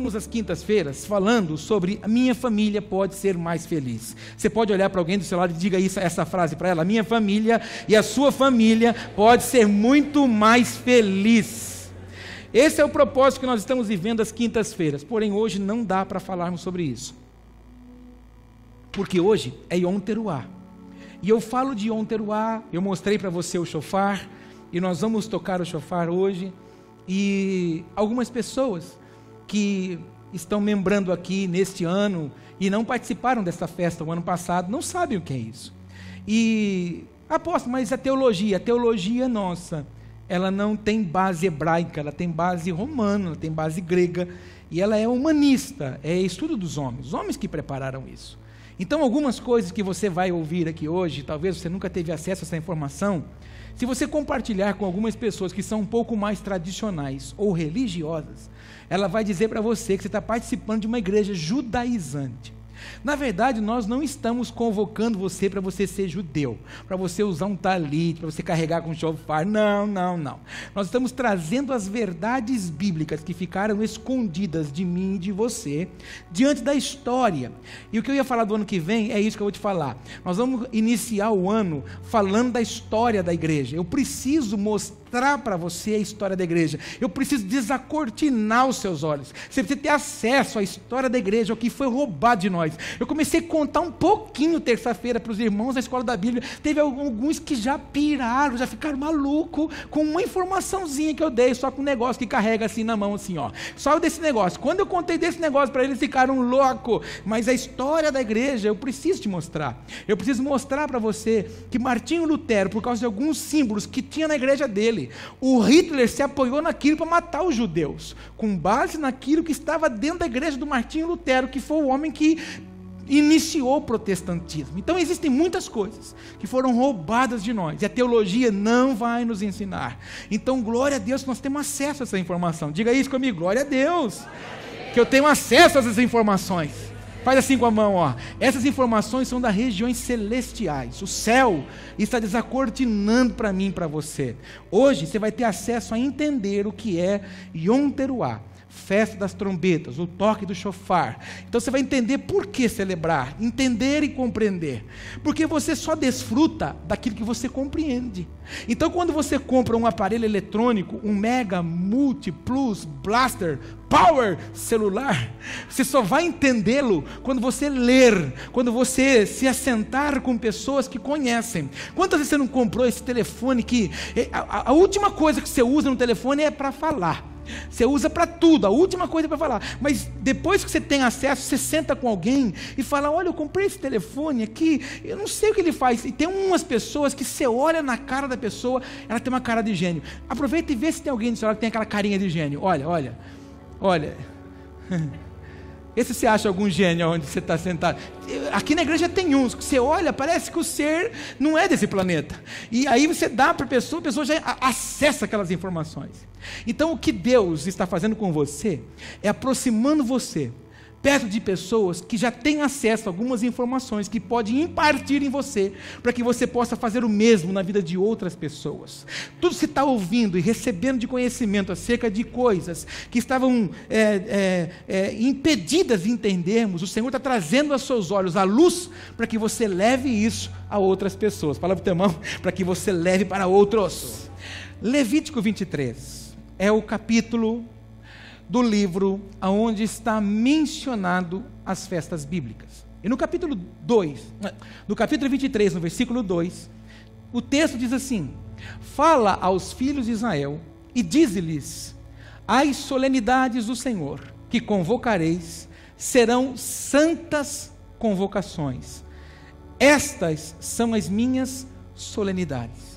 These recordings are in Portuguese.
estamos às quintas-feiras falando sobre a minha família pode ser mais feliz. Você pode olhar para alguém do seu lado e diga essa frase para ela: a minha família e a sua família pode ser muito mais feliz. Esse é o propósito que nós estamos vivendo às quintas-feiras, porém hoje não dá para falarmos sobre isso, porque hoje é Yom Teruah, e eu falo de Yom Teruah, eu mostrei para você o shofar, e nós vamos tocar o shofar hoje, e algumas pessoas que estão membrando aqui neste ano, e não participaram dessa festa o ano passado, não sabem o que é isso, e apóstolo, mas a teologia nossa, ela não tem base hebraica, ela tem base romana, ela tem base grega, e ela é humanista, é estudo dos homens, os homens que prepararam isso. Então algumas coisas que você vai ouvir aqui hoje, talvez você nunca teve acesso a essa informação, se você compartilhar com algumas pessoas que são um pouco mais tradicionais ou religiosas, ela vai dizer para você que você está participando de uma igreja judaizante. Na verdade, nós não estamos convocando você para você ser judeu, para você usar um talit, para você carregar com shofar, não. Nós estamos trazendo as verdades bíblicas que ficaram escondidas de mim e de você, diante da história. E o que eu ia falar do ano que vem, é isso que eu vou te falar. Nós vamos iniciar o ano falando da história da igreja. Eu preciso mostrar para você a história da igreja. Eu preciso desacortinar os seus olhos. Você precisa ter acesso à história da igreja, ao que foi roubado de nós. Eu comecei a contar um pouquinho terça-feira para os irmãos da escola da Bíblia. Teve alguns que já piraram, já ficaram malucos com uma informaçãozinha que eu dei, só com um negócio que carrega assim na mão, assim, ó. Só desse negócio. Quando eu contei desse negócio para eles, ficaram loucos. Mas a história da igreja, eu preciso te mostrar. Eu preciso mostrar para você que Martinho Lutero, por causa de alguns símbolos que tinha na igreja dele, o Hitler se apoiou naquilo para matar os judeus, com base naquilo que estava dentro da igreja do Martinho Lutero, que foi o homem que iniciou o protestantismo. Então existem muitas coisas que foram roubadas de nós, e a teologia não vai nos ensinar. Então glória a Deus que nós temos acesso a essa informação. Diga isso comigo: glória a Deus que eu tenho acesso a essas informações. Faz assim com a mão, ó. Essas informações são das regiões celestiais. O céu está desacortinando para mim e para você. Hoje você vai ter acesso a entender o que é Yom Teruah, festa das trombetas, o toque do shofar. Então você vai entender por que celebrar, entender e compreender. Porque você só desfruta daquilo que você compreende. Então quando você compra um aparelho eletrônico, um Mega, Multi, Plus, Blaster, Power celular, você só vai entendê-lo quando você ler, quando você se assentar com pessoas que conhecem. Quantas vezes você não comprou esse telefone que a última coisa que você usa no telefone é para falar? Você usa para tudo, a última coisa é para falar. Mas depois que você tem acesso, você senta com alguém e fala: olha, eu comprei esse telefone aqui, eu não sei o que ele faz. E tem umas pessoas que você olha na cara da pessoa, ela tem uma cara de gênio. Aproveita e vê se tem alguém do seu lado que tem aquela carinha de gênio. Olha. Esse você acha algum gênio onde você está sentado? Aqui na igreja tem uns que você olha, parece que o ser não é desse planeta. E aí você dá para a pessoa já acessa aquelas informações. Então o que Deus está fazendo com você é aproximando você perto de pessoas que já têm acesso a algumas informações que podem impartir em você, para que você possa fazer o mesmo na vida de outras pessoas. Tudo que você está ouvindo e recebendo de conhecimento acerca de coisas que estavam impedidas de entendermos, o Senhor está trazendo aos seus olhos a luz, para que você leve isso a outras pessoas. Fala para o teu irmão, para que você leve para outros. Levítico 23 é o capítulo do livro onde está mencionado as festas bíblicas. E no capítulo 23, no versículo 2, o texto diz assim: fala aos filhos de Israel e dize-lhes: as solenidades do Senhor que convocareis serão santas convocações. Estas são as minhas solenidades.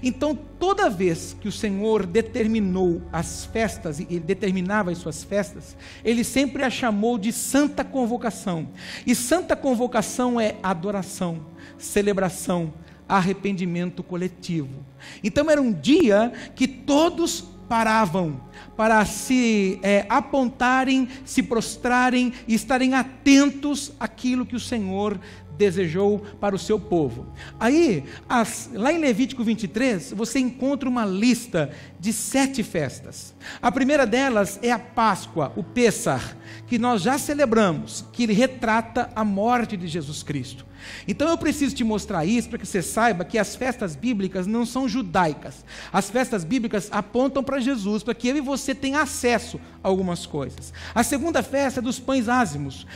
Então, toda vez que o Senhor determinou as festas, e Ele determinava as suas festas, Ele sempre a chamou de santa convocação. E santa convocação é adoração, celebração, arrependimento coletivo. Então era um dia que todos paravam para se apontarem, se prostrarem e estarem atentos àquilo que o Senhor desejou para o seu povo. Aí, lá em Levítico 23, você encontra uma lista de 7 festas. A primeira delas é a Páscoa, o Pêssar, que nós já celebramos, que ele retrata a morte de Jesus Cristo. Então eu preciso te mostrar isso para que você saiba que as festas bíblicas não são judaicas. As festas bíblicas apontam para Jesus, para que eu e você tenham acesso a algumas coisas. A segunda festa é dos pães ázimos,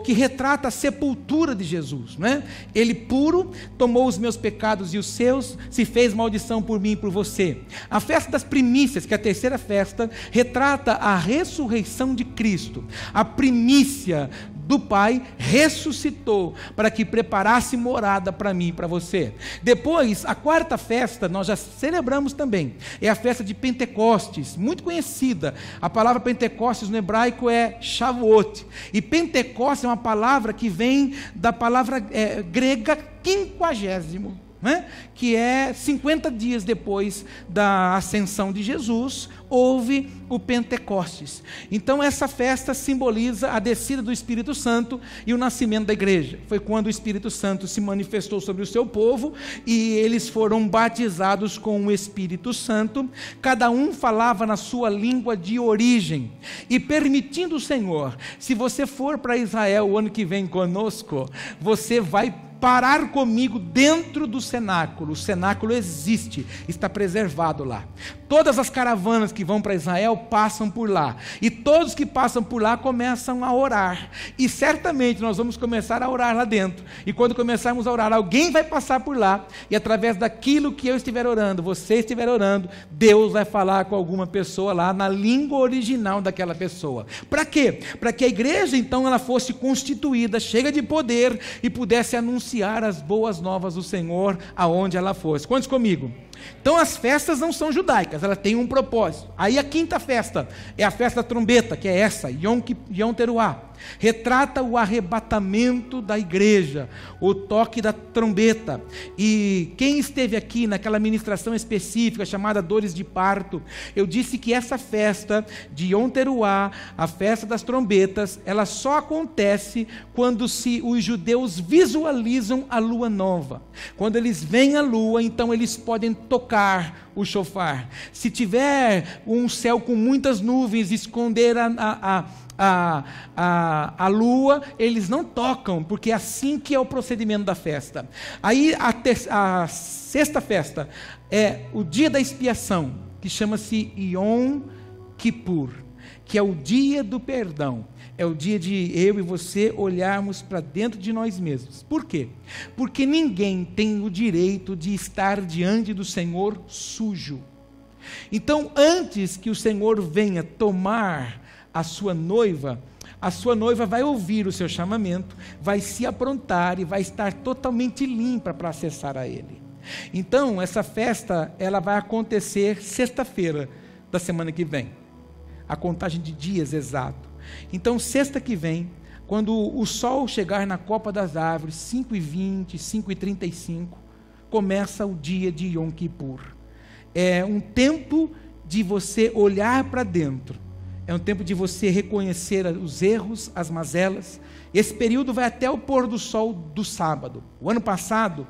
que retrata a sepultura de Jesus, né? Ele puro tomou os meus pecados e os seus, se fez maldição por mim e por você. A festa das primícias, que é a terceira festa, retrata a ressurreição de Cristo. A primícia do Pai ressuscitou para que preparasse morada para mim e para você. Depois, a quarta festa, nós já celebramos também, é a festa de Pentecostes, muito conhecida. A palavra Pentecostes no hebraico é Shavuot, e Pentecostes é uma palavra que vem da palavra grega quinquagésimo, né? Que é 50 dias depois da ascensão de Jesus, houve o Pentecostes. Então essa festa simboliza a descida do Espírito Santo e o nascimento da igreja. Foi quando o Espírito Santo se manifestou sobre o seu povo e eles foram batizados com o Espírito Santo. Cada um falava na sua língua de origem. E permitindo o Senhor, se você for para Israel o ano que vem conosco, você vai parar comigo dentro do cenáculo. O cenáculo existe, está preservado lá. Todas as caravanas que vão para Israel passam por lá, e todos que passam por lá começam a orar, e certamente nós vamos começar a orar lá dentro, e quando começarmos a orar, alguém vai passar por lá, e através daquilo que eu estiver orando, você estiver orando, Deus vai falar com alguma pessoa lá, na língua original daquela pessoa. Para quê? Para que a igreja então ela fosse constituída, cheia de poder, e pudesse anunciar as boas novas do Senhor aonde ela fosse. Quantos comigo? Então as festas não são judaicas, elas têm um propósito. Aí a quinta festa é a festa da trombeta, que é essa, Yom Teruah. Retrata o arrebatamento da igreja, o toque da trombeta. E quem esteve aqui naquela ministração específica chamada Dores de Parto, eu disse que essa festa de Yom Teruah, a festa das trombetas, ela só acontece quando os judeus visualizam a lua nova. Quando eles veem a lua, então eles podem tocar o shofar. Se tiver um céu com muitas nuvens, esconder a lua, eles não tocam, porque é assim que é o procedimento da festa. Aí a sexta festa é o dia da expiação, que chama-se Yom Kippur, que é o dia do perdão. É o dia de eu e você olharmos para dentro de nós mesmos. Por quê? Porque ninguém tem o direito de estar diante do Senhor sujo. Então, antes que o Senhor venha tomar a sua noiva vai ouvir o seu chamamento, vai se aprontar e vai estar totalmente limpa para acessar a Ele. Então, essa festa, ela vai acontecer sexta-feira da semana que vem. A contagem de dias exato. Então, sexta que vem, quando o sol chegar na copa das árvores, 5h20, 5h35, começa o dia de Yom Kippur. É um tempo de você olhar para dentro. É um tempo de você reconhecer os erros, as mazelas. Esse período vai até o pôr do sol do sábado. O ano passado,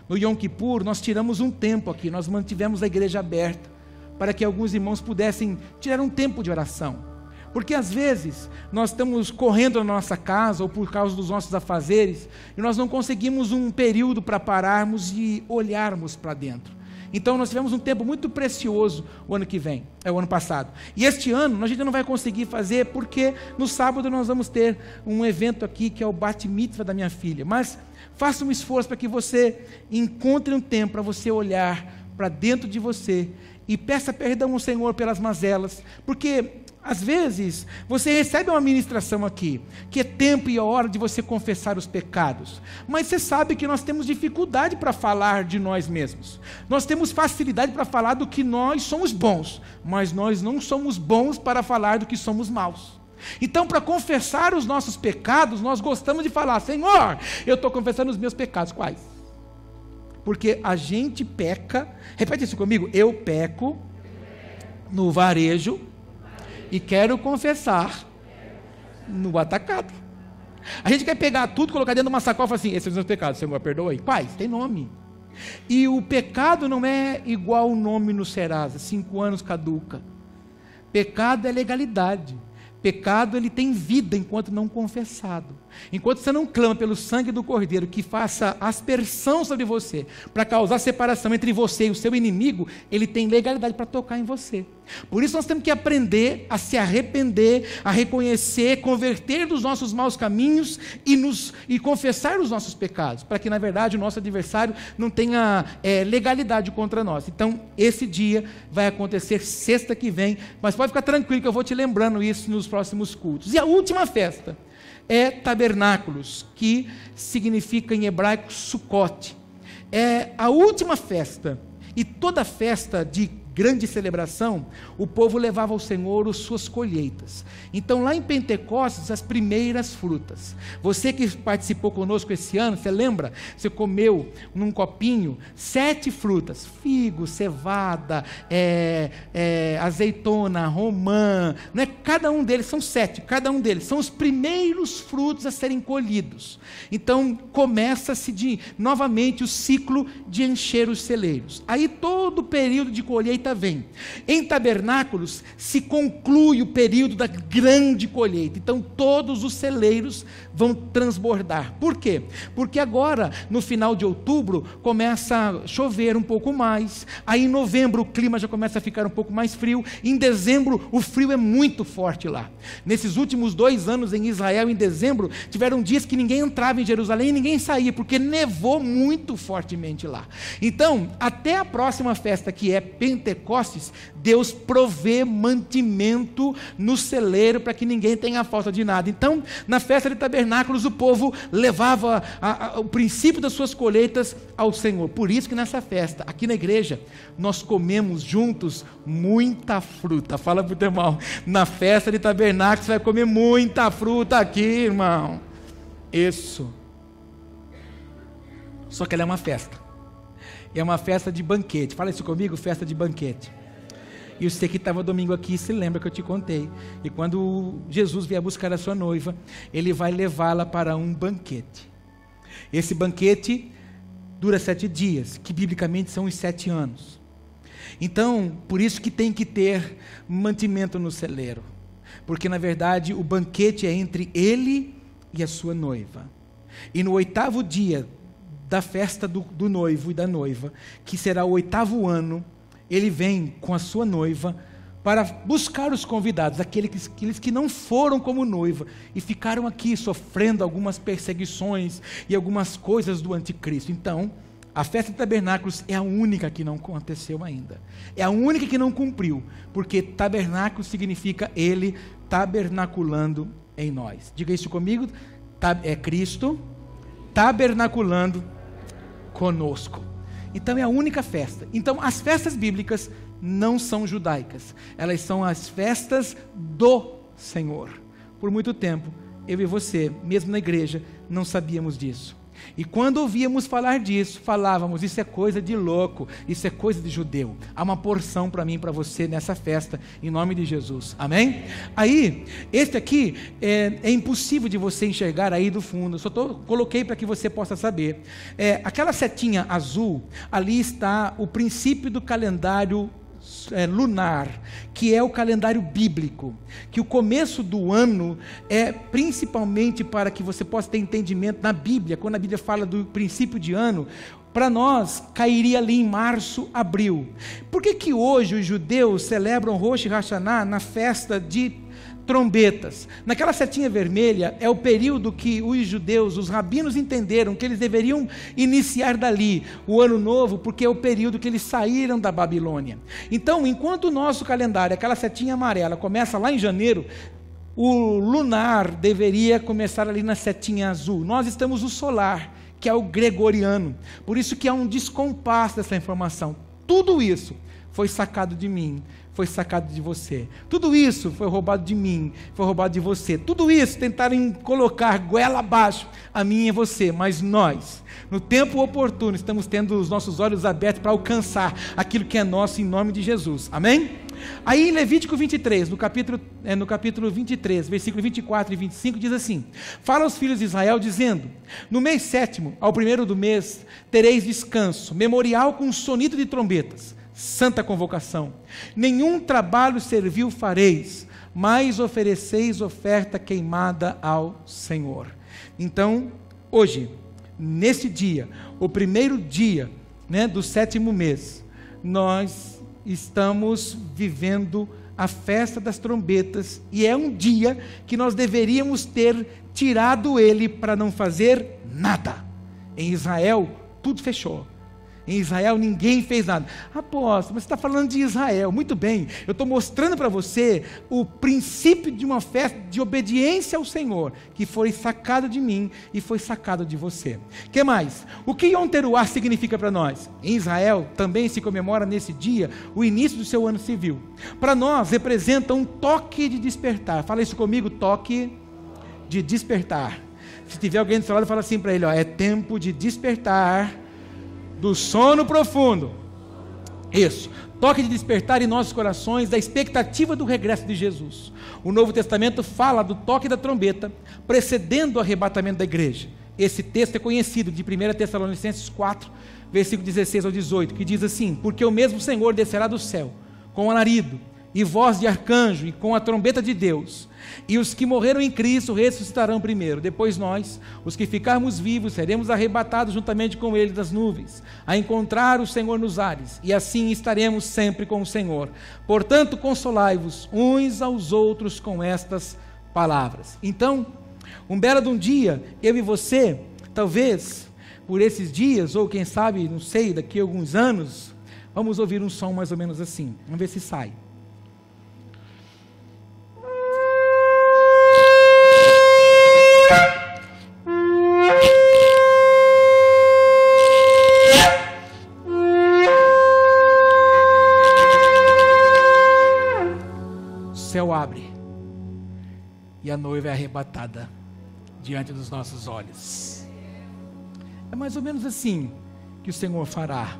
no Yom Kippur, nós tiramos um tempo aqui, nós mantivemos a igreja aberta, para que alguns irmãos pudessem tirar um tempo de oração. Porque às vezes nós estamos correndo na nossa casa ou por causa dos nossos afazeres e nós não conseguimos um período para pararmos e olharmos para dentro. Então nós tivemos um tempo muito precioso o ano passado. E este ano a gente não vai conseguir fazer porque no sábado nós vamos ter um evento aqui que é o Bat Mitzvah da minha filha. Mas faça um esforço para que você encontre um tempo para você olhar para dentro de você e peça perdão ao Senhor pelas mazelas, porque às vezes você recebe uma ministração aqui, que é tempo e hora de você confessar os pecados, mas você sabe que nós temos dificuldade para falar de nós mesmos, nós temos facilidade para falar do que nós somos bons, mas nós não somos bons para falar do que somos maus. Então, para confessar os nossos pecados, nós gostamos de falar: Senhor, eu estou confessando os meus pecados. Quais? Porque a gente peca, repete isso comigo: eu peco no varejo e quero confessar no atacado. A gente quer pegar tudo, colocar dentro de uma sacola e falar assim: esses são os meus pecados, Senhor, perdoa aí. Quais? Tem nome. E o pecado não é igual o nome no Serasa, 5 anos caduca. Pecado é legalidade. Pecado, ele tem vida enquanto não confessado. Enquanto você não clama pelo sangue do Cordeiro que faça aspersão sobre você, para causar separação entre você e o seu inimigo, ele tem legalidade para tocar em você. Por isso nós temos que aprender a se arrepender, a reconhecer, converter dos nossos maus caminhos e confessar os nossos pecados, para que na verdade o nosso adversário não tenha legalidade contra nós. Então esse dia vai acontecer sexta que vem, mas pode ficar tranquilo que eu vou te lembrando isso nos próximos cultos. E a última festa é Tabernáculos, que significa em hebraico Sucote. É a última festa, e toda festa de grande celebração, o povo levava ao Senhor as suas colheitas. Então lá em Pentecostes, as primeiras frutas. Você que participou conosco esse ano, você lembra? Você comeu num copinho 7 frutas: figo, cevada, azeitona, romã, né? Cada um deles, são 7, cada um deles são os primeiros frutos a serem colhidos. Então começa-se novamente o ciclo de encher os celeiros. Aí todo o período de colheita vem. Em Tabernáculos se conclui o período da grande colheita. Então todos os celeiros vão transbordar. Por quê? Porque agora, no final de outubro, começa a chover um pouco mais. Aí em novembro o clima já começa a ficar um pouco mais frio. Em dezembro o frio é muito forte lá. Nesses últimos 2 anos em Israel, em dezembro, tiveram dias que ninguém entrava em Jerusalém e ninguém saía, porque nevou muito fortemente lá. Então, até a próxima festa, que é Pentecostes, Deus provê mantimento no celeiro para que ninguém tenha falta de nada. Então, na festa de Tabernáculos, o povo levava o princípio das suas colheitas ao Senhor. Por isso que nessa festa, aqui na igreja, nós comemos juntos muita fruta. Fala para o teu irmão: na festa de Tabernáculos você vai comer muita fruta aqui, irmão. Isso. Só que ela é uma festa. É uma festa de banquete. Fala isso comigo: festa de banquete. E você que estava domingo aqui se lembra que eu te contei. E quando Jesus vier buscar a sua noiva, ele vai levá-la para um banquete. Esse banquete dura 7 dias, que biblicamente são os 7 anos. Então, por isso que tem que ter mantimento no celeiro. Porque na verdade o banquete é entre ele e a sua noiva. E no 8º dia da festa do noivo e da noiva, que será o 8º ano, ele vem com a sua noiva para buscar os convidados, aqueles que não foram como noiva e ficaram aqui sofrendo algumas perseguições e algumas coisas do anticristo. Então, a festa de Tabernáculos é a única que não aconteceu ainda. É a única que não cumpriu, porque tabernáculo significa ele tabernaculando em nós. Diga isso comigo: é Cristo tabernaculando conosco. Então é a única festa. Então as festas bíblicas não são judaicas, elas são as festas do Senhor. Por muito tempo, eu e você, mesmo na igreja, não sabíamos disso. E quando ouvíamos falar disso, falávamos: isso é coisa de louco, isso é coisa de judeu. Há uma porção para mim e para você nessa festa, em nome de Jesus, amém? Aí, este aqui é impossível de você enxergar aí do fundo, só coloquei para que você possa saber. Aquela setinha azul, ali está o princípio do calendário lunar, que é o calendário bíblico, que o começo do ano é principalmente para que você possa ter entendimento na Bíblia. Quando a Bíblia fala do princípio de ano, para nós cairia ali em março, abril. Por que hoje os judeus celebram Rosh Hashanah na festa de trombetas? Naquela setinha vermelha é o período que os judeus, os rabinos, entenderam que eles deveriam iniciar dali o ano novo, porque é o período que eles saíram da Babilônia. Então, enquanto o nosso calendário, aquela setinha amarela, começa lá em janeiro, o lunar deveria começar ali na setinha azul. Nós estamos no solar, que é o gregoriano. Por isso que há um descompasso dessa informação. Tudo isso foi sacado de mim, foi sacado de você. Tudo isso foi roubado de mim, foi roubado de você. Tudo isso tentaram colocar goela abaixo a mim e a você, mas nós, no tempo oportuno, estamos tendo os nossos olhos abertos para alcançar aquilo que é nosso em nome de Jesus, amém? Aí em Levítico 23, no capítulo 23, versículo 24 e 25, diz assim: fala aos filhos de Israel, dizendo: no mês 7º, ao 1º do mês, tereis descanso, memorial com sonido de trombetas, santa convocação. Nenhum trabalho servil fareis, mas ofereceis oferta queimada ao Senhor. Então, hoje, nesse dia, o 1º dia, do 7º mês, nós estamos vivendo a festa das trombetas, e é um dia que nós deveríamos ter tirado ele para não fazer nada. Em Israel, tudo fechou. Em Israel ninguém fez nada. Apóstolo, mas você está falando de Israel. Muito bem, eu estou mostrando para você o princípio de uma festa de obediência ao Senhor, que foi sacado de mim e foi sacado de você. O que mais? O que Yom Teruah significa para nós? Em Israel também se comemora nesse dia o início do seu ano civil. Para nós representa um toque de despertar. Fala isso comigo, toque de despertar. Se tiver alguém do seu lado, fala assim para ele: é tempo de despertar do sono profundo. Isso, toque de despertar em nossos corações da expectativa do regresso de Jesus. O Novo Testamento fala do toque da trombeta precedendo o arrebatamento da igreja. Esse texto é conhecido de 1 Tessalonicenses 4, versículo 16 ao 18, que diz assim: porque o mesmo Senhor descerá do céu com alarido e voz de arcanjo e com a trombeta de Deus, e os que morreram em Cristo ressuscitarão primeiro. Depois nós, os que ficarmos vivos, seremos arrebatados juntamente com ele das nuvens, a encontrar o Senhor nos ares, e assim estaremos sempre com o Senhor. Portanto, consolai-vos uns aos outros com estas palavras. Então, um belo de um dia, eu e você, talvez por esses dias, ou quem sabe, não sei, daqui a alguns anos, vamos ouvir um som mais ou menos assim. Vamos ver se sai. O céu abre e a noiva é arrebatada diante dos nossos olhos. É mais ou menos assim que o Senhor fará.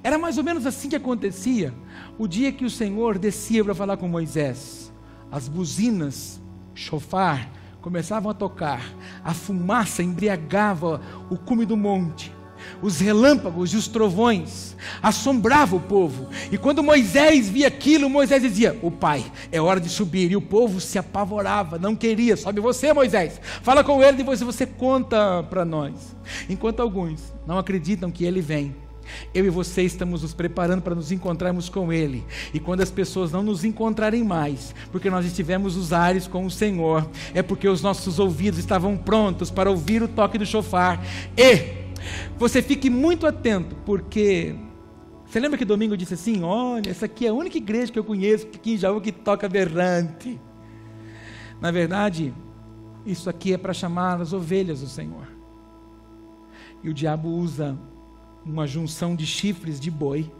Era mais ou menos assim que acontecia o dia que o Senhor descia para falar com Moisés. As buzinas, chofar, começavam a tocar, a fumaça embriagava o cume do monte, os relâmpagos e os trovões assombravam o povo, e quando Moisés via aquilo, Moisés dizia: o Pai, é hora de subir, e o povo se apavorava, não queria. Sobe você, Moisés, fala com ele, depois você conta para nós. Enquanto alguns não acreditam que ele vem, eu e você estamos nos preparando para nos encontrarmos com ele. E quando as pessoas não nos encontrarem mais, porque nós estivemos nos ares com o Senhor, é porque os nossos ouvidos estavam prontos para ouvir o toque do chofar. E você fique muito atento, porque você lembra que domingo eu disse assim: olha, essa aqui é a única igreja que eu conheço aqui em Jaú que toca berrante. Na verdade, isso aqui é para chamar as ovelhas do Senhor. E o diabo usa uma junção de chifres de boi,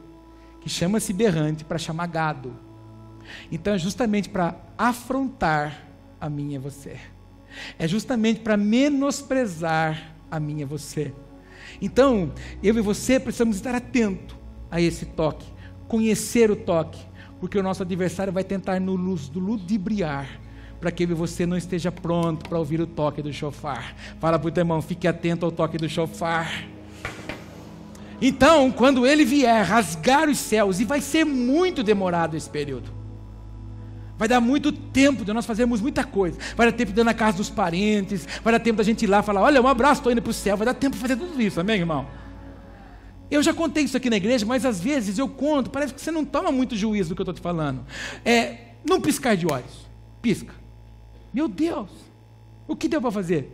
que chama-se berrante, para chamar gado. Então é justamente para afrontar a mim e você. É justamente para menosprezar a mim e você. Então, eu e você precisamos estar atentos a esse toque, conhecer o toque, porque o nosso adversário vai tentar nos ludibriar, para que eu e você não esteja pronto para ouvir o toque do chofar. Fala para o teu irmão: fique atento ao toque do chofar. Então, quando ele vier rasgar os céus, e vai ser muito demorado esse período, vai dar muito tempo de nós fazermos muita coisa, vai dar tempo de ir na casa dos parentes, vai dar tempo da gente ir lá e falar: olha, um abraço, estou indo para o céu. Vai dar tempo de fazer tudo isso, amém, irmão? Eu já contei isso aqui na igreja, mas às vezes eu conto, parece que você não toma muito juízo do que eu estou te falando. Não piscar de olhos, pisca. Meu Deus, o que deu para fazer?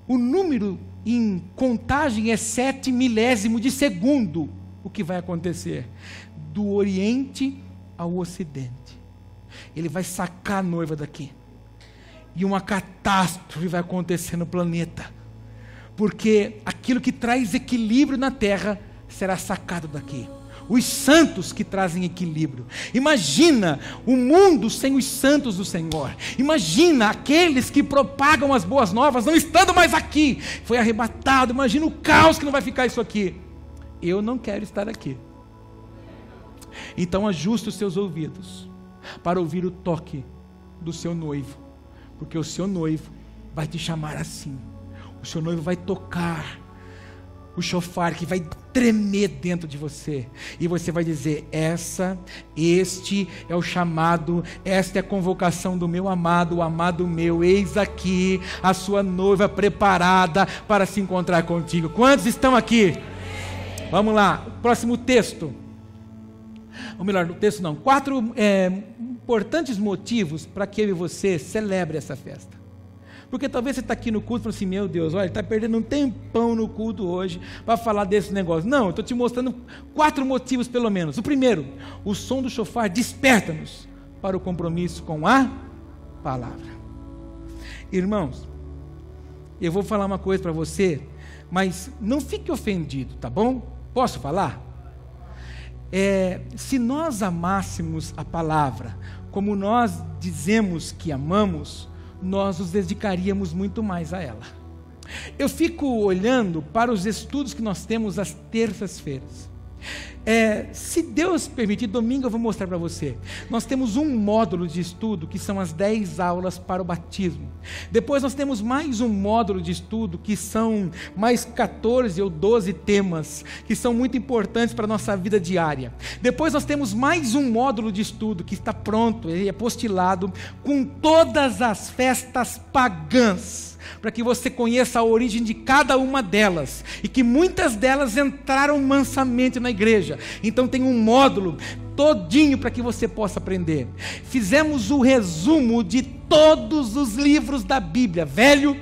O número em contagem é 7 milésimo de segundo. O que vai acontecer? Do Oriente ao Ocidente, ele vai sacar a noiva daqui, e uma catástrofe vai acontecer no planeta, porque aquilo que traz equilíbrio na terra será sacado daqui. Os santos que trazem equilíbrio. Imagina o mundo sem os santos do Senhor. Imagina aqueles que propagam as boas novas não estando mais aqui, foi arrebatado. Imagina o caos que não vai ficar isso aqui. Eu não quero estar aqui. Então ajuste os seus ouvidos para ouvir o toque do seu noivo, porque o seu noivo vai te chamar assim. O seu noivo vai tocar o chofar que vai tremer dentro de você, e você vai dizer: este é o chamado, esta é a convocação do meu amado, o amado meu, eis aqui a sua noiva preparada para se encontrar contigo. Quantos estão aqui? Vamos lá, próximo texto, ou melhor, o texto não, 4 importantes motivos para que eu e você celebre essa festa. Porque talvez você está aqui no culto e fala assim: meu Deus, olha, está perdendo um tempão no culto hoje para falar desse negócio. Não, eu estou te mostrando 4 motivos pelo menos. O primeiro, o som do chofar desperta-nos para o compromisso com a palavra. Irmãos, eu vou falar uma coisa para você, mas não fique ofendido, tá bom? Posso falar? Se nós amássemos a palavra como nós dizemos que amamos, nós nos dedicaríamos muito mais a ela. Eu fico olhando para os estudos que nós temos às terças-feiras. Se Deus permitir, domingo eu vou mostrar para você. Nós temos um módulo de estudo que são as 10 aulas para o batismo. Depois nós temos mais um módulo de estudo que são mais 14 ou 12 temas que são muito importantes para a nossa vida diária. Depois nós temos mais um módulo de estudo que está pronto, ele é apostilado, com todas as festas pagãs, para que você conheça a origem de cada uma delas, e que muitas delas entraram mansamente na igreja. Então tem um módulo todinho para que você possa aprender. Fizemos o resumo de todos os livros da Bíblia, Velho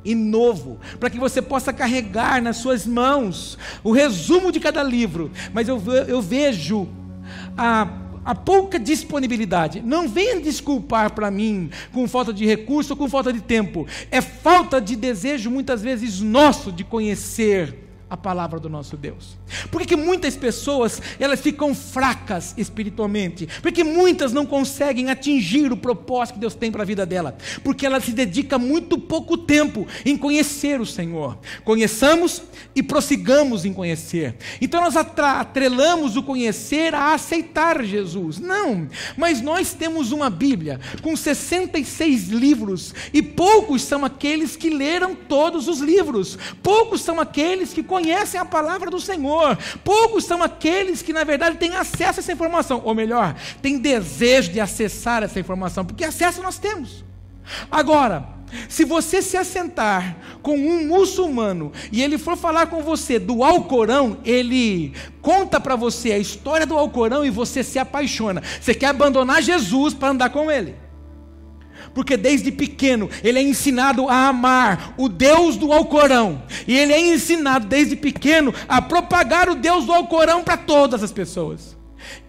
e Novo, para que você possa carregar nas suas mãos o resumo de cada livro. Mas eu vejo a pouca disponibilidade. Não venha desculpar para mim com falta de recurso ou com falta de tempo. É falta de desejo muitas vezes nosso de conhecer a palavra do nosso Deus. Por que muitas pessoas elas ficam fracas espiritualmente? Porque muitas não conseguem atingir o propósito que Deus tem para a vida dela, porque ela se dedica muito pouco tempo em conhecer o Senhor. Conheçamos e prossigamos em conhecer. Então nós atrelamos o conhecer a aceitar Jesus. Não, mas nós temos uma Bíblia com 66 livros, e poucos são aqueles que leram todos os livros. Poucos são aqueles que conhecem a palavra do Senhor. Poucos são aqueles que na verdade têm acesso a essa informação, ou melhor, têm desejo de acessar essa informação, porque acesso nós temos. Agora, se você se assentar com um muçulmano e ele for falar com você do Alcorão, ele conta para você a história do Alcorão e você se apaixona. Você quer abandonar Jesus para andar com ele, porque desde pequeno ele é ensinado a amar o Deus do Alcorão, e ele é ensinado desde pequeno a propagar o Deus do Alcorão para todas as pessoas.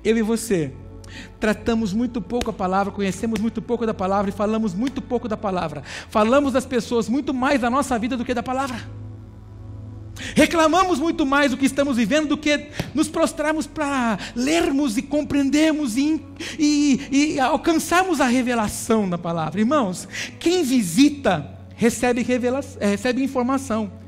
Eu e você tratamos muito pouco a palavra, conhecemos muito pouco da palavra e falamos muito pouco da palavra. Falamos das pessoas muito mais da nossa vida do que da palavra. Reclamamos muito mais do que estamos vivendo do que nos prostrarmos para lermos e compreendermos e alcançarmos a revelação da palavra. Irmãos, quem visita recebe informação.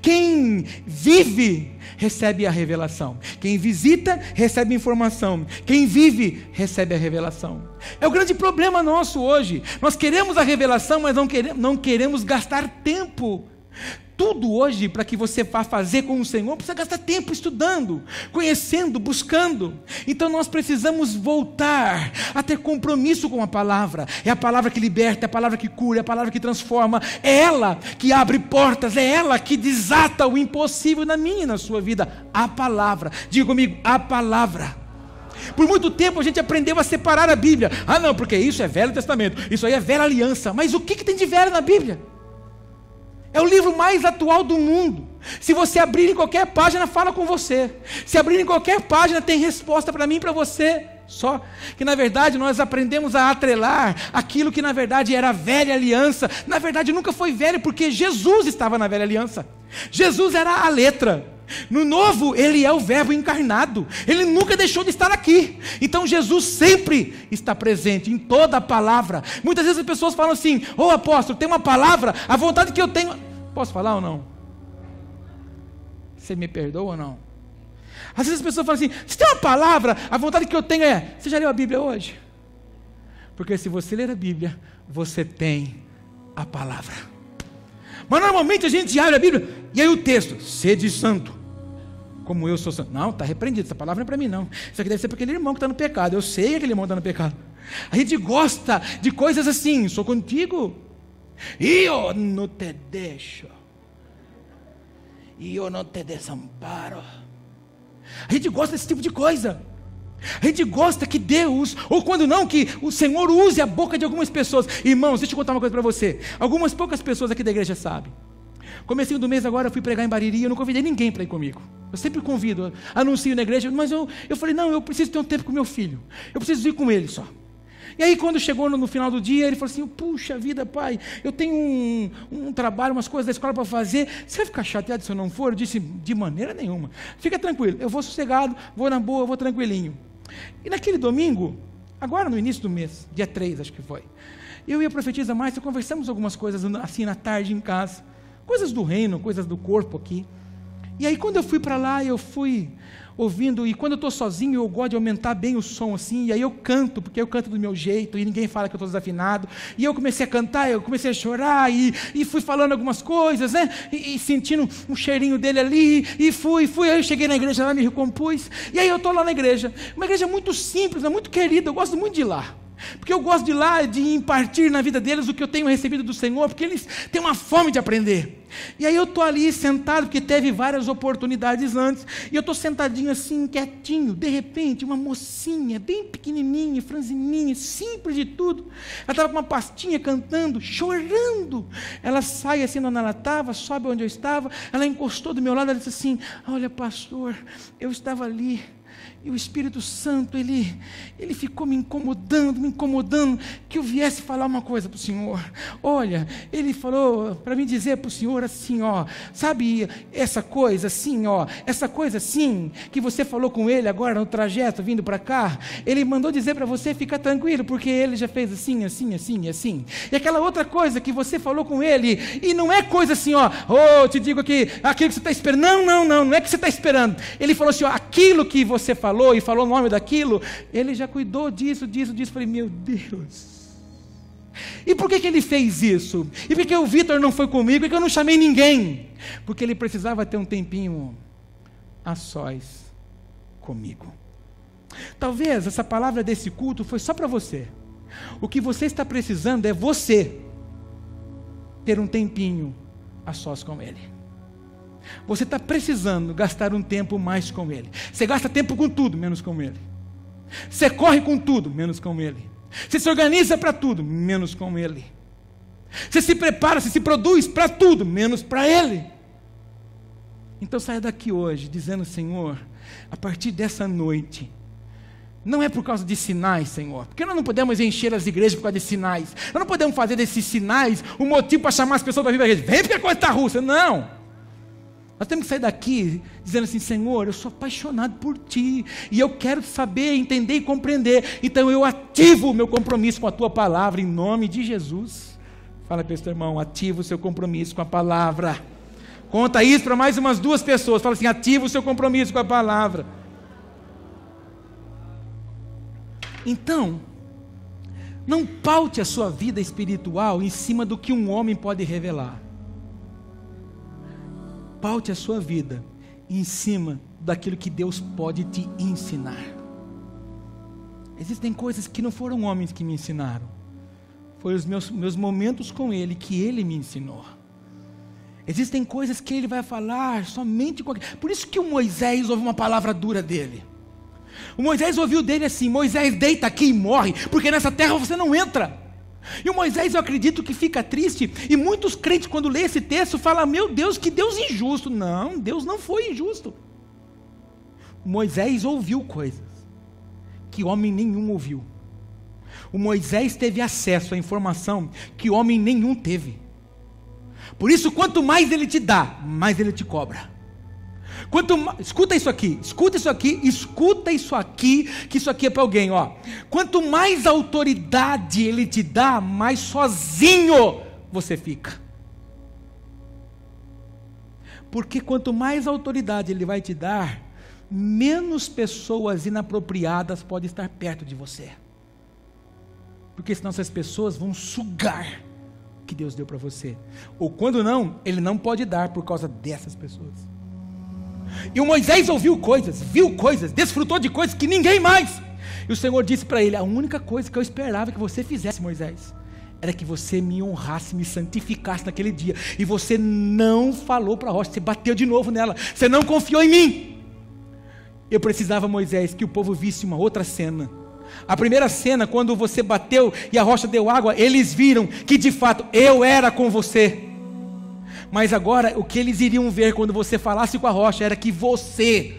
Quem vive recebe a revelação. Quem visita recebe informação. Quem vive recebe a revelação. É o grande problema nosso hoje. Nós queremos a revelação, mas não queremos gastar tempo. Tudo hoje, para que você vá fazer com o Senhor, precisa gastar tempo estudando, conhecendo, buscando. Então nós precisamos voltar a ter compromisso com a palavra. É a palavra que liberta, é a palavra que cura, é a palavra que transforma. É ela que abre portas, é ela que desata o impossível na minha e na sua vida. A palavra. Diga comigo, a palavra. Por muito tempo a gente aprendeu a separar a Bíblia. Ah não, porque isso é Velho Testamento, isso aí é Velha Aliança. Mas o que tem de velho na Bíblia? É o livro mais atual do mundo. Se você abrir em qualquer página, fala com você. Se abrir em qualquer página, tem resposta para mim e para você. Só que na verdade nós aprendemos a atrelar aquilo que na verdade era a velha aliança. Na verdade nunca foi velho, porque Jesus estava na velha aliança. Jesus era a letra. No novo, ele é o verbo encarnado. Ele nunca deixou de estar aqui. Então Jesus sempre está presente em toda a palavra. Muitas vezes as pessoas falam assim: ô apóstolo, tem uma palavra, a vontade que eu tenho. Posso falar ou não? Você me perdoa ou não? Às vezes as pessoas falam assim, você tem uma palavra? A vontade que eu tenho é, você já leu a Bíblia hoje? Porque se você ler a Bíblia, você tem a palavra. Mas normalmente a gente abre a Bíblia, e aí o texto, sede santo, como eu sou santo. Não, está repreendido, essa palavra não é para mim não. Isso aqui deve ser para aquele irmão que está no pecado. Eu sei que aquele irmão está no pecado. A gente gosta de coisas assim, sou contigo, e eu não te deixo, e eu não te desamparo. A gente gosta desse tipo de coisa. A gente gosta que Deus, ou quando não, que o Senhor use a boca de algumas pessoas. Irmãos, deixa eu contar uma coisa para você. Algumas poucas pessoas aqui da igreja sabem. Comecinho do mês agora eu fui pregar em Bariri, eu não convidei ninguém para ir comigo. Eu sempre convido, anuncio na igreja, mas eu falei, não, eu preciso ter um tempo com meu filho. Eu preciso ir com ele só. E aí quando chegou no final do dia, ele falou assim, puxa vida, pai, eu tenho um trabalho, umas coisas da escola para fazer, você vai ficar chateado se eu não for? Eu disse, de maneira nenhuma, fica tranquilo, eu vou sossegado, vou na boa, vou tranquilinho. E naquele domingo, agora no início do mês, dia 3 acho que foi, eu e a profetisa Márcia conversamos algumas coisas assim na tarde em casa, coisas do reino, coisas do corpo aqui. E aí quando eu fui para lá, eu fui ouvindo, e quando eu estou sozinho, eu gosto de aumentar bem o som assim, e aí eu canto, porque eu canto do meu jeito, e ninguém fala que eu estou desafinado, e eu comecei a cantar, eu comecei a chorar, e fui falando algumas coisas, né, e sentindo um cheirinho dele ali, e fui, aí eu cheguei na igreja lá, me recompus, e aí eu estou lá na igreja, uma igreja muito simples, muito querida, eu gosto muito de ir lá, porque eu gosto de ir lá, de impartir na vida deles o que eu tenho recebido do Senhor, porque eles têm uma fome de aprender. E aí eu estou ali sentado, porque teve várias oportunidades antes, e eu estou sentadinho assim, quietinho, de repente, uma mocinha, bem pequenininha, franzininha, simples de tudo, ela estava com uma pastinha cantando, chorando, ela sai assim onde ela estava, sobe onde eu estava, ela encostou do meu lado, ela disse assim, olha pastor, eu estava ali, e o Espírito Santo, ele ficou me incomodando, que eu viesse falar uma coisa para o Senhor. Olha, ele falou para mim dizer para o Senhor assim, ó, sabe essa coisa assim, ó, essa coisa assim, que você falou com ele agora no trajeto, vindo para cá, ele mandou dizer para você ficar tranquilo, porque ele já fez assim, assim, assim e assim. E aquela outra coisa que você falou com ele, e não é coisa assim, ó, te digo aqui, aquilo que você está esperando, não é que você está esperando. Ele falou assim, ó, aquilo que você falou, e falou o nome daquilo, ele já cuidou disso, falei, meu Deus, e por que ele fez isso? E por que o Vitor não foi comigo, e que eu não chamei ninguém? Porque ele precisava ter um tempinho a sós comigo. Talvez essa palavra desse culto foi só para você. O que você está precisando é você ter um tempinho a sós com ele. Você está precisando gastar um tempo mais com ele. Você gasta tempo com tudo, menos com ele. Você corre com tudo, menos com ele. Você se organiza para tudo, menos com ele. Você se prepara, você se produz para tudo, menos para ele. Então saia daqui hoje dizendo, Senhor, a partir dessa noite, não é por causa de sinais, Senhor, porque nós não podemos encher as igrejas por causa de sinais. Nós não podemos fazer desses sinais um motivo para chamar as pessoas para vir para a igreja. Vem porque a coisa está russa. Não. Nós temos que sair daqui dizendo assim, Senhor, eu sou apaixonado por Ti, e eu quero saber, entender e compreender, então eu ativo o meu compromisso com a Tua palavra, em nome de Jesus. Fala para esse teu irmão, ativa o seu compromisso com a palavra. Conta isso para mais umas 2 pessoas, fala assim, ativa o seu compromisso com a palavra. Então, não paute a sua vida espiritual em cima do que um homem pode revelar. Paute a sua vida em cima daquilo que Deus pode te ensinar. Existem coisas que não foram homens que me ensinaram. Foram os meus momentos com Ele que Ele me ensinou. Existem coisas que Ele vai falar somente com... Por isso que o Moisés ouve uma palavra dura dele. O Moisés ouviu dele assim, Moisés, deita aqui e morre, porque nessa terra você não entra. E o Moisés, eu acredito que fica triste, e muitos crentes quando lê esse texto falam, meu Deus, que Deus injusto. Não, Deus não foi injusto. Moisés ouviu coisas que homem nenhum ouviu. O Moisés teve acesso à informação que homem nenhum teve. Por isso, quanto mais ele te dá, mais ele te cobra. Escuta isso aqui, que isso aqui é para alguém, ó. Quanto mais autoridade ele te dá, mais sozinho você fica. Porque quanto mais autoridade ele vai te dar, menos pessoas inapropriadas podem estar perto de você. Porque senão essas pessoas vão sugar o que Deus deu para você. Ou quando não, Ele não pode dar por causa dessas pessoas. E o Moisés ouviu coisas, viu coisas, desfrutou de coisas que ninguém mais. E o Senhor disse para ele: a única coisa que eu esperava que você fizesse, Moisés, era que você me honrasse, me santificasse naquele dia. E você não falou para a rocha, você bateu de novo nela, você não confiou em mim. Eu precisava, Moisés, que o povo visse uma outra cena. A primeira cena, quando você bateu e a rocha deu água, eles viram que de fato eu era com você. Mas agora o que eles iriam ver quando você falasse com a rocha era que você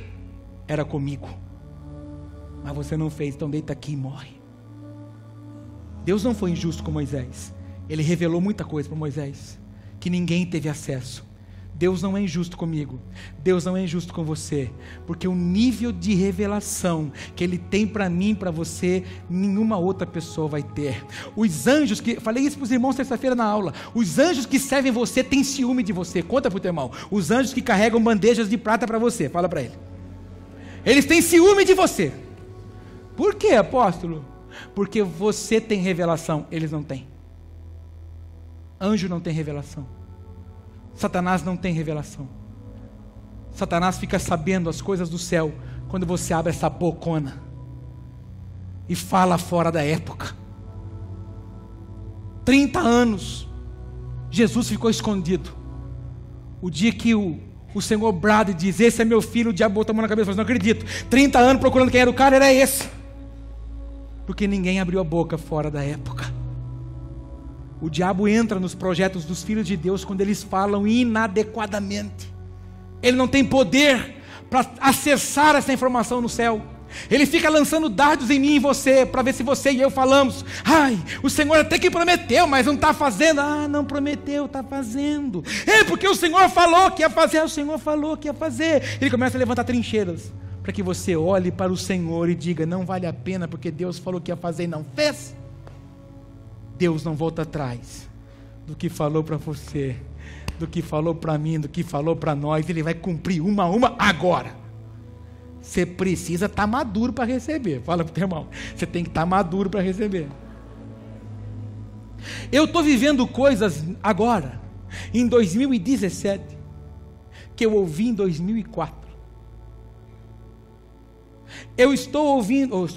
era comigo. Mas você não fez, então deita aqui e morre. Deus não foi injusto com Moisés. Ele revelou muita coisa para Moisés que ninguém teve acesso. Deus não é injusto comigo, Deus não é injusto com você, porque o nível de revelação que Ele tem para mim, para você, nenhuma outra pessoa vai ter. Os anjos que, falei isso para os irmãos terça-feira na aula, os anjos que servem você têm ciúme de você. Conta para o teu irmão, os anjos que carregam bandejas de prata para você, fala para ele, eles têm ciúme de você. Por quê, apóstolo? Porque você tem revelação, eles não têm. Anjo não tem revelação. Satanás não tem revelação. Satanás fica sabendo as coisas do céu quando você abre essa bocona e fala fora da época. 30 anos Jesus ficou escondido. O dia que o Senhor brada e diz: esse é meu filho, o diabo botou a mão na cabeça e falou: não acredito. 30 anos procurando quem era o cara, era esse. Porque ninguém abriu a boca fora da época. O diabo entra nos projetos dos filhos de Deus quando eles falam inadequadamente. Ele não tem poder para acessar essa informação no céu. Ele fica lançando dardos em mim e em você, para ver se você e eu falamos: ai, o Senhor até que prometeu, mas não está fazendo. Ah, não prometeu, está fazendo. É porque o Senhor falou que ia fazer. O Senhor falou que ia fazer. Ele começa a levantar trincheiras, para que você olhe para o Senhor e diga: não vale a pena, porque Deus falou que ia fazer e não fez. Deus não volta atrás do que falou para você, do que falou para mim, do que falou para nós. Ele vai cumprir uma a uma agora. Você precisa estar maduro para receber. Fala para o teu irmão, você tem que estar maduro para receber. Eu estou vivendo coisas agora, em 2017, que eu ouvi em 2004. Eu estou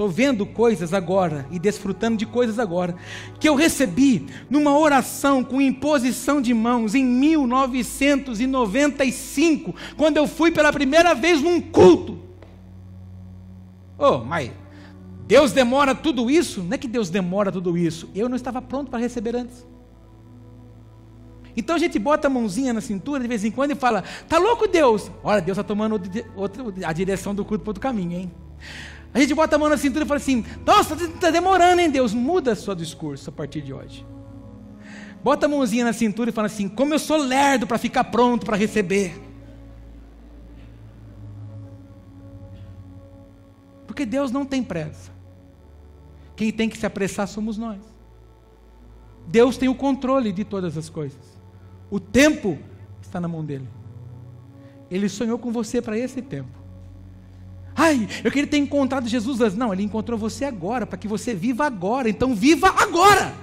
vendo coisas agora e desfrutando de coisas agora que eu recebi numa oração com imposição de mãos em 1995, quando eu fui pela primeira vez num culto. Oh, mas Deus demora tudo isso? Não é que Deus demora tudo isso, eu não estava pronto para receber antes. Então a gente bota a mãozinha na cintura de vez em quando e fala: tá louco Deus? Olha, Deus está tomando a direção do culto para outro caminho, hein? A gente bota a mão na cintura e fala assim: nossa, está demorando, hein Deus? Muda seu discurso a partir de hoje. Bota a mãozinha na cintura e fala assim: como eu sou lerdo para ficar pronto para receber. Porque Deus não tem pressa. Quem tem que se apressar somos nós. Deus tem o controle de todas as coisas. O tempo está na mão dele. Ele sonhou com você para esse tempo. Ai, eu queria ter encontrado Jesus antes. Não, Ele encontrou você agora, para que você viva agora. Então viva agora.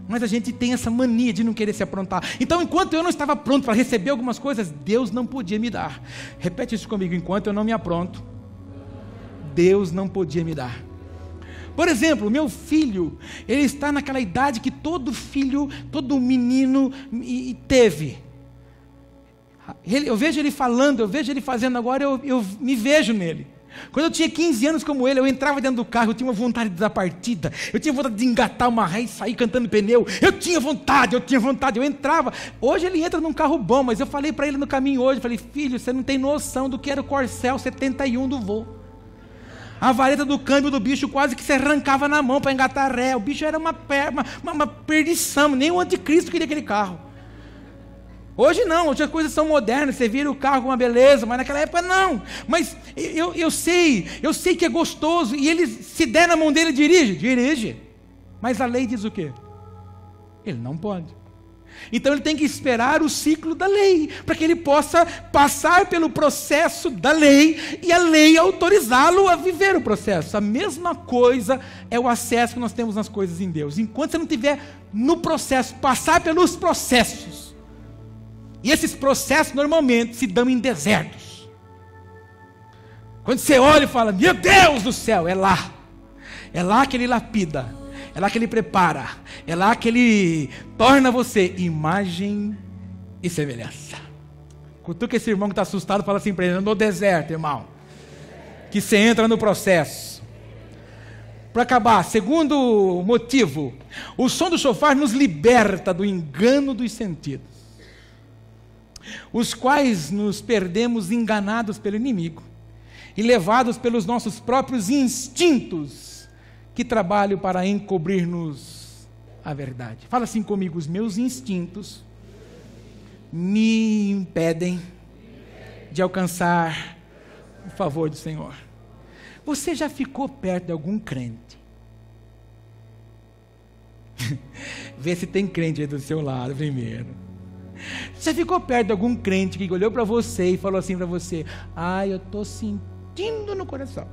Mas a gente tem essa mania de não querer se aprontar. Então enquanto eu não estava pronto para receber algumas coisas, Deus não podia me dar. Repete isso comigo: enquanto eu não me apronto, Deus não podia me dar. Por exemplo, meu filho, ele está naquela idade que todo filho, todo menino teve. Eu vejo ele falando, eu vejo ele fazendo agora, eu me vejo nele. Quando eu tinha 15 anos como ele, eu entrava dentro do carro, eu tinha uma vontade de dar partida, eu tinha vontade de engatar uma ré e sair cantando pneu, eu tinha vontade, eu entrava. Hoje ele entra num carro bom, mas eu falei para ele no caminho hoje, eu falei: filho, você não tem noção do que era o Corcel 71 do vô. A vareta do câmbio do bicho quase que se arrancava na mão para engatar ré. O bicho era uma perdição. Nem o anticristo queria aquele carro. Hoje não, hoje as coisas são modernas. Você vira o carro com uma beleza, mas naquela época não. Mas eu sei que é gostoso. E ele, se der na mão dele, dirige. Mas a lei diz o quê? Ele não pode. Então ele tem que esperar o ciclo da lei, para que ele possa passar pelo processo da lei, e a lei autorizá-lo a viver o processo. A mesma coisa é o acesso que nós temos nas coisas em Deus. Enquanto você não estiver no processo, passar pelos processos, e esses processos normalmente se dão em desertos. Quando você olha e fala, meu Deus do céu, é lá que ele lapida, é lá que ele prepara, é lá que ele torna você imagem e semelhança. Cutuca esse irmão que está assustado, fala assim para ele, no deserto, irmão, que você entra no processo. Para acabar, segundo motivo, o som do chofar nos liberta do engano dos sentidos, os quais nos perdemos enganados pelo inimigo e levados pelos nossos próprios instintos que trabalham para encobrir-nos a verdade. Fala assim comigo, os meus instintos me impedem de alcançar o favor do Senhor. Você já ficou perto de algum crente? Vê se tem crente aí do seu lado primeiro. Você ficou perto de algum crente que olhou para você e falou assim para você, eu estou sentindo no coração.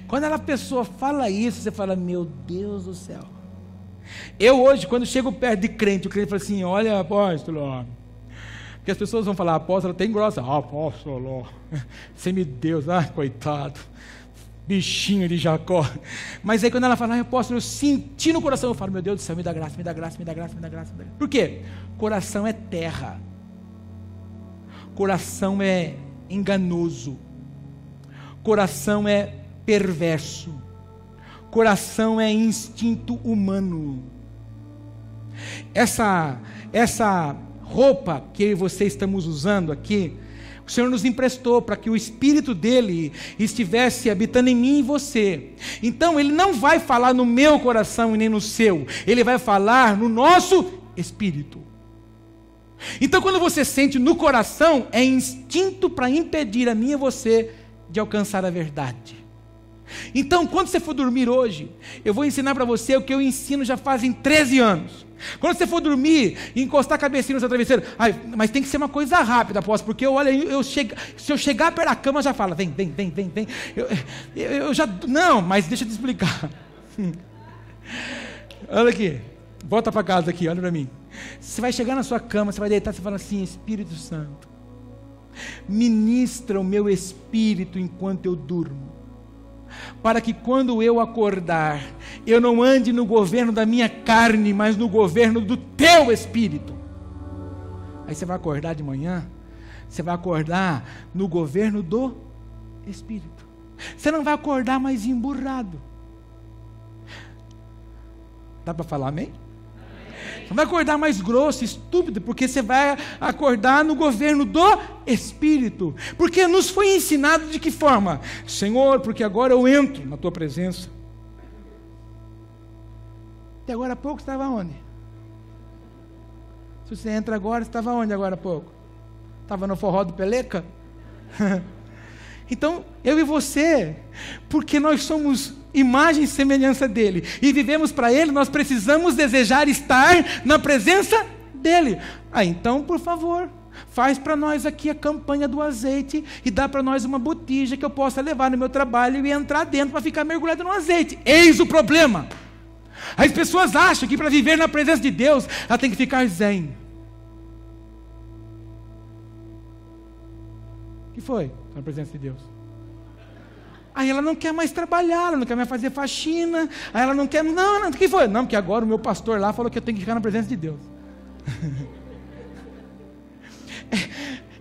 Quando a pessoa fala isso, você fala, meu Deus do céu. Eu hoje, quando chego perto de crente, o crente fala assim, olha apóstolo, porque as pessoas vão falar, apóstolo tem grossa, apóstolo, semideus, coitado, bichinho de Jacó. Mas aí quando ela fala, apóstolo, eu senti no coração, eu falo, meu Deus do céu, me dá graça, me dá graça, me dá graça, me dá graça, me dá graça. Por quê? Coração é terra, coração é enganoso, coração é perverso, coração é instinto humano. Essa roupa que você estamos usando aqui, o Senhor nos emprestou para que o Espírito dele estivesse habitando em mim e você. Então ele não vai falar no meu coração e nem no seu, ele vai falar no nosso espírito. Então quando você sente no coração, é instinto para impedir a mim e você de alcançar a verdade. Então quando você for dormir hoje, eu vou ensinar para você o que eu ensino já fazem 13 anos. Quando você for dormir e encostar a cabecinha no seu travesseiro, mas tem que ser uma coisa rápida, apóstolo, porque se eu chegar perto da cama, já fala, vem. Eu já, não, mas deixa eu te explicar. Olha aqui, volta para casa aqui, olha para mim. Você vai chegar na sua cama, você vai deitar, você fala assim, Espírito Santo, ministra o meu espírito enquanto eu durmo, para que quando eu acordar, eu não ande no governo da minha carne, mas no governo do teu espírito. Aí você vai acordar de manhã, você vai acordar no governo do espírito. Você não vai acordar mais emburrado. Dá para falar amém? Você não vai acordar mais grosso, estúpido, porque você vai acordar no governo do Espírito. Porque nos foi ensinado de que forma? Senhor, porque agora eu entro na tua presença. Até agora há pouco estava onde? Se você entra agora, estava onde agora há pouco? Estava no forró do Peleca? Então, eu e você, porque nós somos imagem e semelhança dele, e vivemos para ele, nós precisamos desejar estar na presença dele. Então, por favor, faz para nós aqui a campanha do azeite, e dá para nós uma botija que eu possa levar no meu trabalho e entrar dentro para ficar mergulhado no azeite. Eis o problema. As pessoas acham que para viver na presença de Deus, ela tem que ficar zen. O que foi na presença de Deus? Aí ela não quer mais trabalhar, ela não quer mais fazer faxina, aí ela não quer, não, o que foi? Não, porque agora o meu pastor lá falou que eu tenho que ficar na presença de Deus.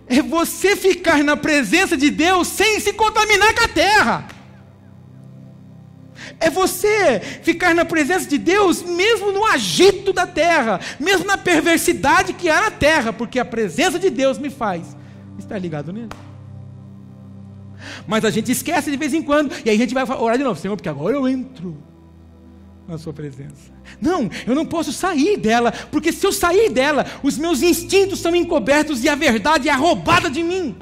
É você ficar na presença de Deus sem se contaminar com a terra. É você ficar na presença de Deus mesmo no agito da terra, mesmo na perversidade que há na terra, porque a presença de Deus me faz estar ligado nele. Mas a gente esquece de vez em quando, e aí a gente vai orar de novo, Senhor, porque agora eu entro na sua presença. Não, eu não posso sair dela, porque se eu sair dela, os meus instintos são encobertos e a verdade é roubada de mim.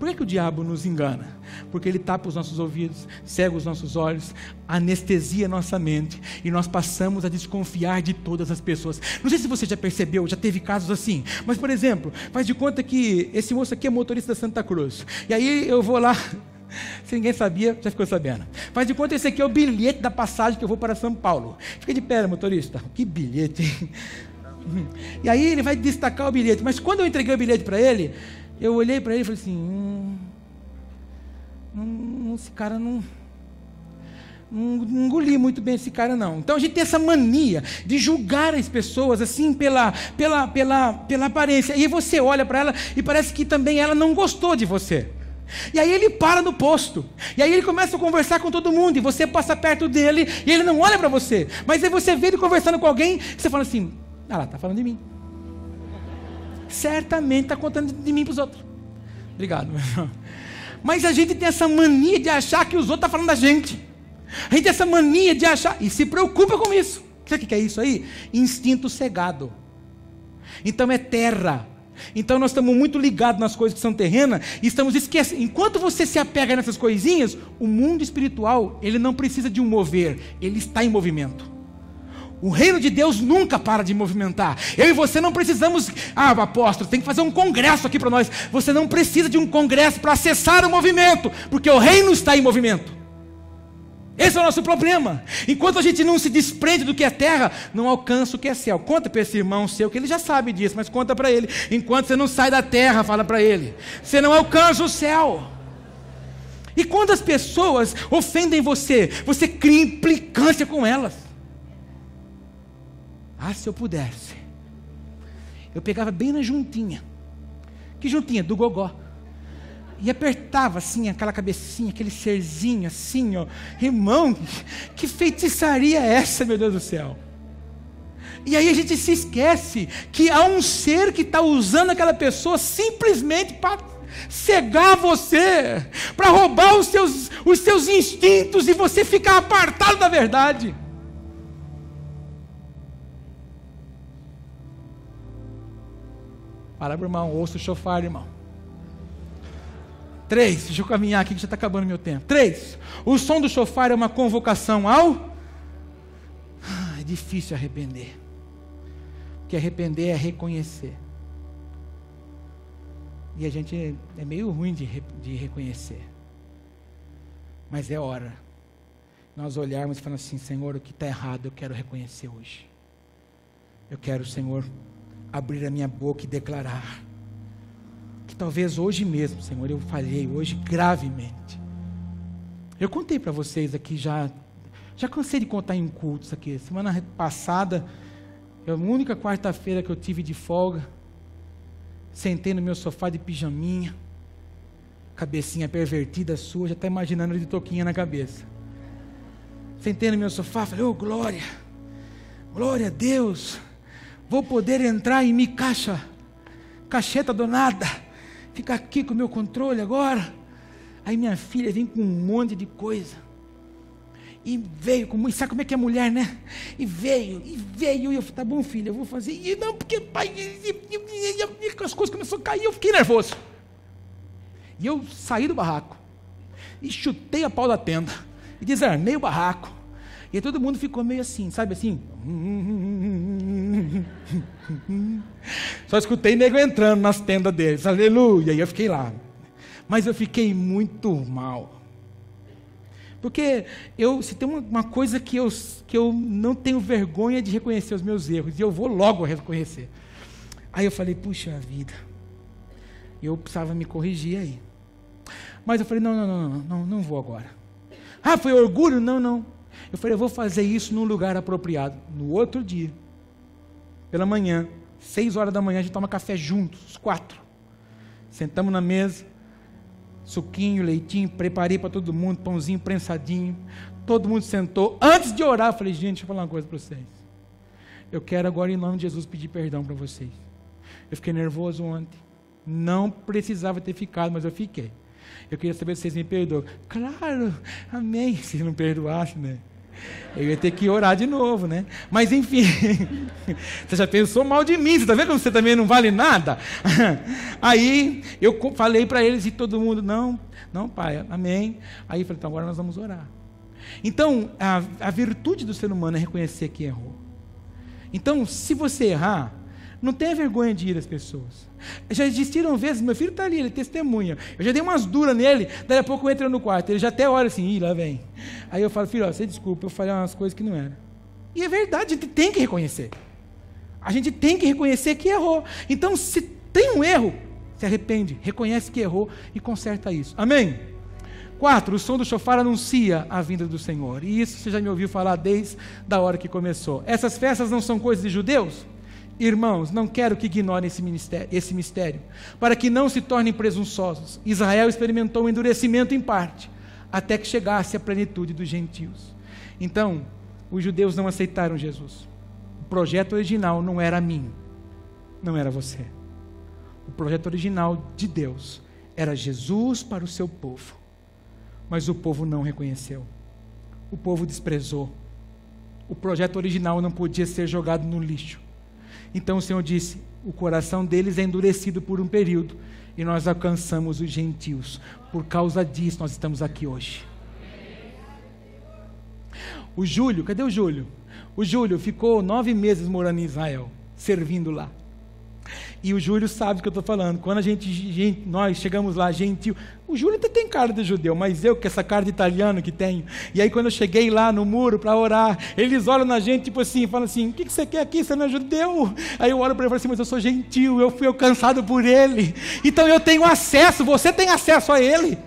Por que o diabo nos engana? Porque ele tapa os nossos ouvidos, cega os nossos olhos, anestesia a nossa mente, e nós passamos a desconfiar de todas as pessoas. Não sei se você já percebeu, já teve casos assim, mas, por exemplo, faz de conta que esse moço aqui é motorista da Santa Cruz, e aí eu vou lá, se ninguém sabia, já ficou sabendo. Faz de conta que esse aqui é o bilhete da passagem que eu vou para São Paulo. Fica de pé, motorista. Que bilhete, hein? E aí ele vai destacar o bilhete. Mas quando eu entreguei o bilhete para ele, eu olhei para ele e falei assim, esse cara não engoli muito bem esse cara não. Então a gente tem essa mania de julgar as pessoas assim pela aparência. E aí você olha para ela e parece que também ela não gostou de você. E aí ele para no posto, e aí ele começa a conversar com todo mundo, e você passa perto dele, e ele não olha para você, mas aí você vê ele conversando com alguém, e você fala assim, lá, está falando de mim, certamente está contando de mim para os outros. Obrigado, meu irmão. Mas a gente tem essa mania de achar que os outros estão falando da gente, a gente tem essa mania de achar, e se preocupa com isso. Sabe o que é isso aí? Instinto cegado. Então é terra. Então nós estamos muito ligados nas coisas que são terrenas e estamos esquecendo. Enquanto você se apega nessas coisinhas, o mundo espiritual, ele não precisa de um mover, ele está em movimento. O reino de Deus nunca para de movimentar. Eu e você não precisamos, apóstolo, tem que fazer um congresso aqui para nós. Você não precisa de um congresso para acessar o movimento, porque o reino está em movimento. Esse é o nosso problema. Enquanto a gente não se desprende do que é terra, não alcança o que é céu. Conta para esse irmão seu, que ele já sabe disso, mas conta para ele. Enquanto você não sai da terra, fala para ele, você não alcança o céu. E quando as pessoas ofendem você, você cria implicância com elas. Se eu pudesse, eu pegava bem na juntinha. Que juntinha? Do gogó. E apertava assim, aquela cabecinha, aquele serzinho assim, ó. Irmão, que feitiçaria é essa, meu Deus do céu? E aí a gente se esquece que há um ser que está usando aquela pessoa simplesmente para cegar você, para roubar os seus instintos e você ficar apartado da verdade. Fala, meu irmão, ouça o chofar, irmão. 3, deixa eu caminhar aqui que já está acabando meu tempo. 3, o som do chofar é uma convocação ao... é difícil arrepender. Porque arrepender é reconhecer. E a gente é meio ruim de reconhecer. Mas é hora. Nós olharmos e falar assim, Senhor, o que está errado eu quero reconhecer hoje. Eu quero, Senhor, abrir a minha boca e declarar que talvez hoje mesmo, Senhor, eu falhei hoje gravemente. Eu contei para vocês aqui já cansei de contar em cultos aqui. Semana passada, a única quarta-feira que eu tive de folga, sentei no meu sofá de pijaminha, cabecinha pervertida sua, já está imaginando de toquinha na cabeça. Sentei no meu sofá, falei, glória a Deus, vou poder entrar em minha cacheta do nada, ficar aqui com o meu controle agora. Aí minha filha vem com um monte de coisa, e veio, sabe como é que é mulher, né? E veio, e eu falei, tá bom filha, eu vou fazer, e não, porque pai, as coisas começaram a cair, eu fiquei nervoso, e eu saí do barraco, e chutei a pau da tenda, e desarmei o barraco, e aí todo mundo ficou meio assim, sabe assim, só escutei nego entrando nas tendas deles, aleluia, e eu fiquei lá, mas eu fiquei muito mal, porque se tem uma coisa que eu não tenho vergonha de reconhecer os meus erros, e eu vou logo reconhecer. Aí eu falei, puxa vida, eu precisava me corrigir aí. Mas eu falei, não vou agora. Foi orgulho? Não. Eu falei, eu vou fazer isso num lugar apropriado. No outro dia, pela manhã, 6 horas da manhã, a gente toma café juntos, os 4. Sentamos na mesa, suquinho, leitinho, preparei para todo mundo, pãozinho prensadinho, todo mundo sentou. Antes de orar, eu falei, gente, deixa eu falar uma coisa para vocês. Eu quero agora, em nome de Jesus, pedir perdão para vocês. Eu fiquei nervoso ontem, não precisava ter ficado, mas eu fiquei. Eu queria saber se vocês me perdoam. Claro, amém, se não perdoasse, né? Eu ia ter que orar de novo, né? Mas enfim, você já pensou mal de mim, você está vendo como você também não vale nada? Aí eu falei para eles e todo mundo, não, pai, amém. Aí eu falei, então agora nós vamos orar. Então, a virtude do ser humano é reconhecer que errou. Então, se você errar, não tenha vergonha de ir às pessoas. Já existiram vezes, meu filho está ali, ele testemunha. Eu já dei umas duras nele, daí a pouco eu entro no quarto, ele já até olha assim, lá vem. Aí eu falo, filho, você desculpa, eu falei umas coisas que não eram. E é verdade, a gente tem que reconhecer. A gente tem que reconhecer que errou. Então, se tem um erro, se arrepende, reconhece que errou e conserta isso. Amém? 4, o som do shofar anuncia a vinda do Senhor. E isso você já me ouviu falar desde a hora que começou. Essas festas não são coisas de judeus? Irmãos, não quero que ignorem esse mistério, para que não se tornem presunçosos. Israel experimentou um endurecimento em parte, até que chegasse a plenitude dos gentios. Então, os judeus não aceitaram Jesus. O projeto original não era mim, não era você. O projeto original de Deus era Jesus para o seu povo. Mas o povo não reconheceu. O povo desprezou. O projeto original não podia ser jogado no lixo. Então o Senhor disse, o coração deles é endurecido por um período, e nós alcançamos os gentios. Por causa disso nós estamos aqui hoje. O Júlio, cadê o Júlio? O Júlio ficou 9 meses morando em Israel, servindo lá. E o Júlio sabe o que eu estou falando. Quando nós chegamos lá, gentil. O Júlio até tem cara de judeu, mas eu, com essa cara de italiano que tenho. E aí quando eu cheguei lá no muro para orar, eles olham na gente, tipo assim, falam assim, o que você quer aqui? Você não é judeu? Aí eu olho para ele e falo assim, mas eu sou gentil, eu fui alcançado por ele. Então eu tenho acesso, você tem acesso a ele.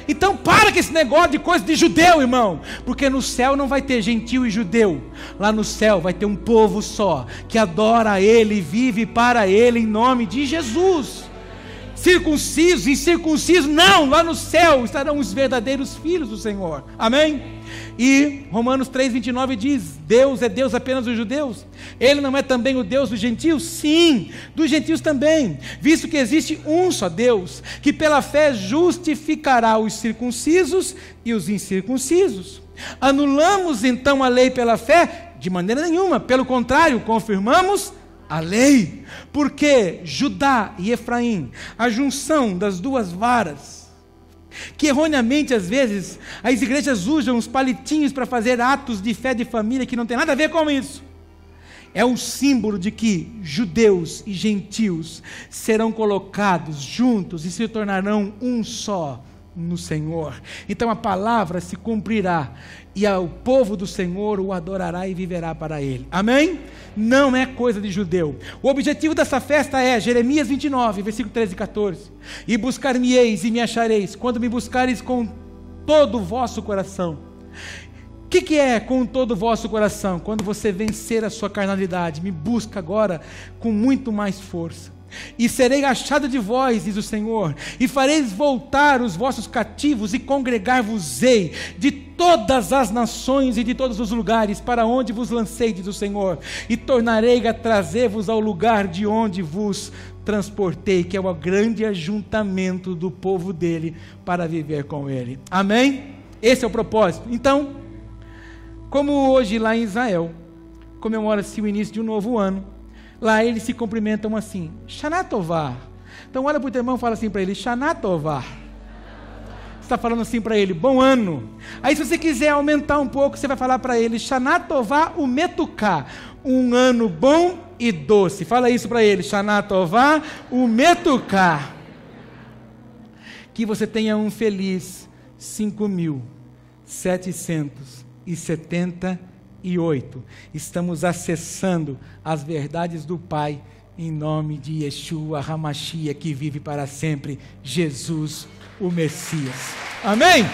Então para com esse negócio de coisa de judeu, irmão, porque no céu não vai ter gentil e judeu. Lá no céu vai ter um povo só, que adora a ele e vive para ele em nome de Jesus. Circuncisos, incircuncisos, não, lá no céu estarão os verdadeiros filhos do Senhor. Amém? E Romanos 3,29 diz, Deus é Deus apenas dos judeus? Ele não é também o Deus dos gentios? Sim, dos gentios também, visto que existe um só Deus, que pela fé justificará os circuncisos e os incircuncisos. Anulamos então a lei pela fé? De maneira nenhuma, pelo contrário, confirmamos a lei, porque Judá e Efraim, a junção das duas varas, que erroneamente às vezes as igrejas usam os palitinhos para fazer atos de fé de família que não tem nada a ver com isso, é um símbolo de que judeus e gentios serão colocados juntos e se tornarão um só no Senhor. Então a palavra se cumprirá e o povo do Senhor o adorará e viverá para ele. Amém? Não é coisa de judeu. O objetivo dessa festa é Jeremias 29, versículo 13 e 14. E buscar-me-eis e me achareis, quando me buscareis com todo o vosso coração. O que é com todo o vosso coração? Quando você vencer a sua carnalidade, me busca agora com muito mais força. E serei achado de vós, diz o Senhor, e fareis voltar os vossos cativos, e congregar-vos-ei de todas as nações e de todos os lugares, para onde vos lancei, diz o Senhor, e tornarei a trazer-vos ao lugar de onde vos transportei, que é o grande ajuntamento do povo dele, para viver com ele. Amém? Esse é o propósito. Então, como hoje lá em Israel comemora-se o início de um novo ano, lá eles se cumprimentam assim, Shana Tová. Então olha para o teu irmão e fala assim para ele, Shana Tová. Você está falando assim para ele, bom ano. Aí se você quiser aumentar um pouco, você vai falar para ele, Shana Tová Umetuká, um ano bom e doce. Fala isso para ele, Shana Tová Umetuká. Que você tenha um feliz 5.778. Estamos acessando as verdades do Pai em nome de Yeshua HaMashiach, que vive para sempre, Jesus o Messias. Amém?